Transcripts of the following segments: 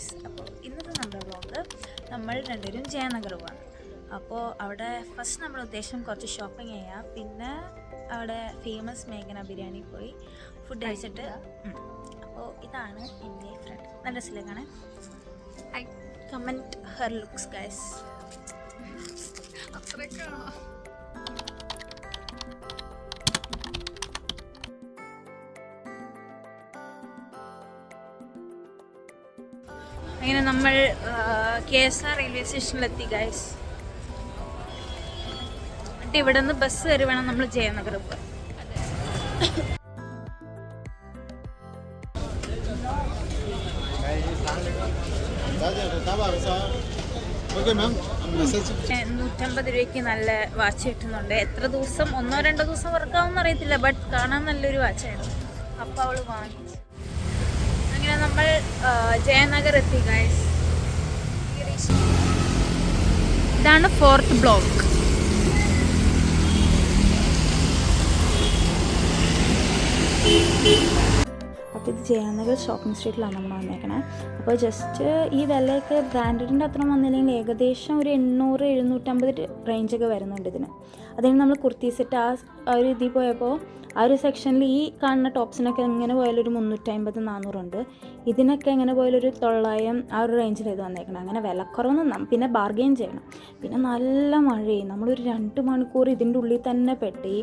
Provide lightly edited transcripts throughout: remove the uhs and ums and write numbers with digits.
Guys. അപ്പോൾ ഇന്നത്തെ നമ്മുടെ വ്ളോഗ് നമ്മൾ രണ്ടുപേരും ജയനഗർ പോവാണ്. അപ്പോൾ അവിടെ ഫസ്റ്റ് നമ്മുടെ ഉദ്ദേശം കുറച്ച് ഷോപ്പിംഗ് ചെയ്യാം, പിന്നെ അവിടെ ഫേമസ് മേഘന ബിരിയാണി പോയി ഫുഡ് കഴിച്ചിട്ട്. അപ്പോൾ ഇതാണ് എൻ്റെ ഫ്രണ്ട്, നല്ല രസമില്ലേ കാണാൻ. I comment her looks guys. അത്രയൊക്കെയാണോ? അങ്ങനെ നമ്മൾ KSR റെയിൽവേ സ്റ്റേഷനിലെത്തി ഗൈസ്. എന്നിട്ട് ഇവിടെ നിന്ന് ബസ് കയറി വേണം നമ്മൾ ജയനഗർ പോകാൻ. $150 നല്ല വാച്ച് കിട്ടുന്നുണ്ട്. എത്ര ദിവസം, 1-2 ദിവസം വർക്കാവുമെന്ന് അറിയത്തില്ല, ബട്ട് കാണാൻ നല്ലൊരു വാച്ചായിരുന്നു. അപ്പോൾ അവള് വാങ്ങിച്ചു. അങ്ങനെ നമ്മൾ ജയനഗർ എത്തി ഗൈസ്. ഇതാണ് 4th ബ്ലോക്ക്. അപ്പോൾ ഇത് ജയനഗർ ഷോപ്പിംഗ് സ്ട്രീറ്റിലാണ് നമ്മൾ വന്നേക്കണേ. അപ്പോൾ ജസ്റ്റ് ഈ വിലയൊക്കെ ബ്രാൻഡഡിൻ്റെ അത്ര വന്നില്ലെങ്കിൽ ഏകദേശം ഒരു 800-750 റേഞ്ചൊക്കെ വരുന്നുണ്ട് ഇതിന്. അതിന് നമ്മൾ കുർത്തി സെറ്റ് ആ ഒരു ഇതിൽ പോയപ്പോൾ ആ ഒരു സെക്ഷനിൽ ഈ കാണുന്ന ടോപ്സിനൊക്കെ എങ്ങനെ പോയാലും ഒരു 350-400 ഉണ്ട്. ഇതിനൊക്കെ എങ്ങനെ പോയാലും ഒരു 900 ആ ഒരു റേഞ്ചിൽ ഇത് വന്നേക്കണം. അങ്ങനെ വിലക്കുറവൊന്നും, പിന്നെ ബാർഗെയിൻ ചെയ്യണം. പിന്നെ നല്ല മഴയും, നമ്മളൊരു 2 മണിക്കൂർ ഇതിൻ്റെ ഉള്ളിൽ തന്നെ പെട്ടി.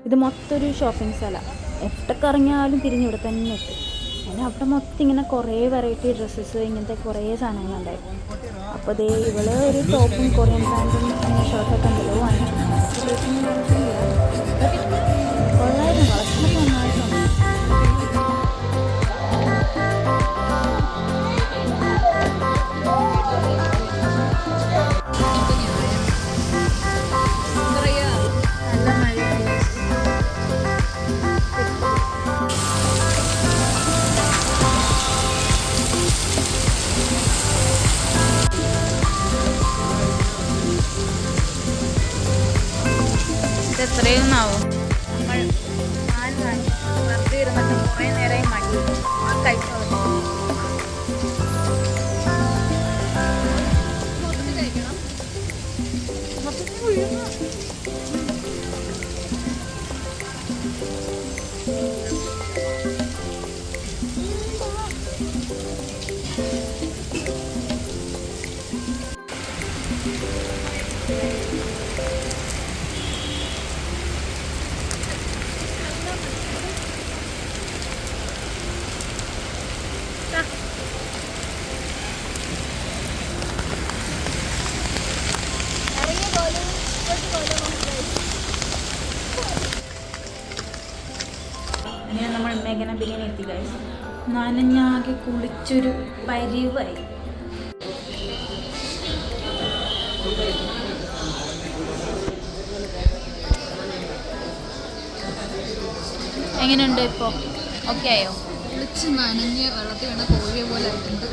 ഇത് മൊത്തം ഒരു ഷോപ്പിംഗ് സ്ഥലം, എവിടൊക്കെ ഇറങ്ങിയാലും തിരിഞ്ഞിവിടെ തന്നെ എത്തും. അങ്ങനെ അവിടെ മൊത്തം ഇങ്ങനെ കുറേ വെറൈറ്റി ഡ്രസ്സസ്, ഇങ്ങനത്തെ കുറേ സാധനങ്ങളുണ്ടായിരുന്നു. അപ്പോൾ ദേ ഇവള് ഒരു ടോപ്പും കൊറിയൻ പാൻറ്റും ഷർട്ടൊക്കെ ഉണ്ടല്ലോ വാങ്ങിച്ചു. കൊള്ളായിരുന്നു, കളക്ഷനൊക്കെ നന്നായിട്ടുണ്ട്. എത്രയും ആവും. നമ്മൾ വെറുതെ ഇരുന്നിട്ട് കുറേ നേരമായി മടി കഴിച്ചു. അങ്ങനെ നമ്മൾ മേഘന ബിരിയാണി എത്തി ഗൈസ്. നനഞ്ഞാകെ കുളിച്ചൊരു പരിവായി. എങ്ങനെയുണ്ട് ഇപ്പോൾ? ഓക്കെ ആയോ? കുളിച്ച് നനഞ്ഞ് വെള്ളത്തിൽ വീണ കോഴിയെ പോലെ ആയിട്ടുണ്ട്.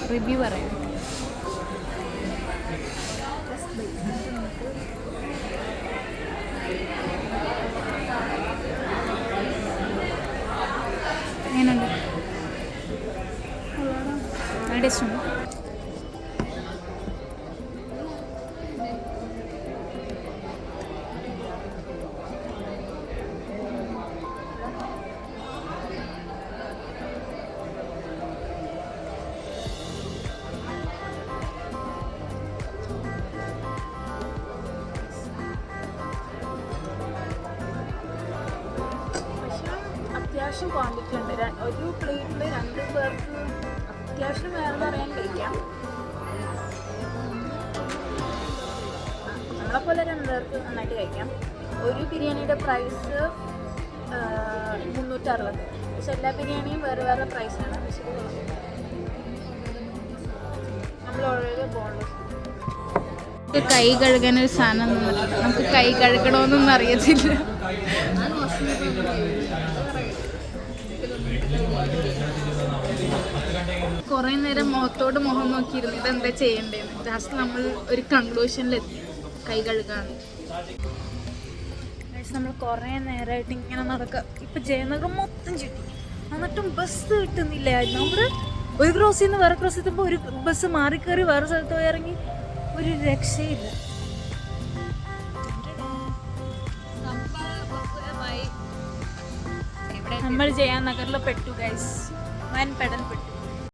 റിവ്യൂ പറയാം. എങ്ങനെയുണ്ട്? നല്ല ടേസ്റ്റ് ഉണ്ട്. അത്യാവശ്യം ക്വാണ്ടിറ്റി ഉണ്ട്. ഒരു പ്ലേറ്റിൽ 2 പേർക്ക് അത്യാവശ്യം വേറെ പറയാൻ കഴിക്കാം. പോലെ രണ്ടുപേർക്ക് നന്നായിട്ട് കഴിക്കാം. ഒരു ബിരിയാണിയുടെ പ്രൈസ് 360. പക്ഷെ എല്ലാ ബിരിയാണിയും വേറെ വേറെ പ്രൈസാണ്. പക്ഷേ നമ്മൾ ഓൾറെഡി ബോൺലെസ്. കൈ കഴുകാൻ ഒരു സാധനം തന്നിട്ടുണ്ട്. നമുക്ക് കൈ കഴുകണമെന്നൊന്നും അറിയത്തില്ല. കുറേ നേരം മുഖത്തോട് മുഖം നോക്കിയിരുന്നു ഇതെന്താ ചെയ്യേണ്ടതെന്ന്. ലാസ്റ്റ് നമ്മൾ ഒരു കൺക്ലൂഷനിലെത്തി, കൈ കഴുകാണ്. നമ്മൾ കുറേ നേരമായിട്ട് ഇങ്ങനെ നടക്കുക. ഇപ്പം ജയനഗർ മൊത്തം ചുറ്റി, എന്നിട്ടും ബസ് കിട്ടുന്നില്ല. നമ്മൾ ഒരു ക്രോസിൽ നിന്ന് വേറെ ക്രോസ് എത്തുമ്പോൾ ഒരു ബസ് മാറിക്കയറി വേറെ സ്ഥലത്ത് പോയി ഇറങ്ങി, ഒരു രക്ഷയില്ല. നമ്മൾ ജയനഗറിൽ പെട്ടു ഗൈസ്, വൻ പെടൽ പെട്ടു.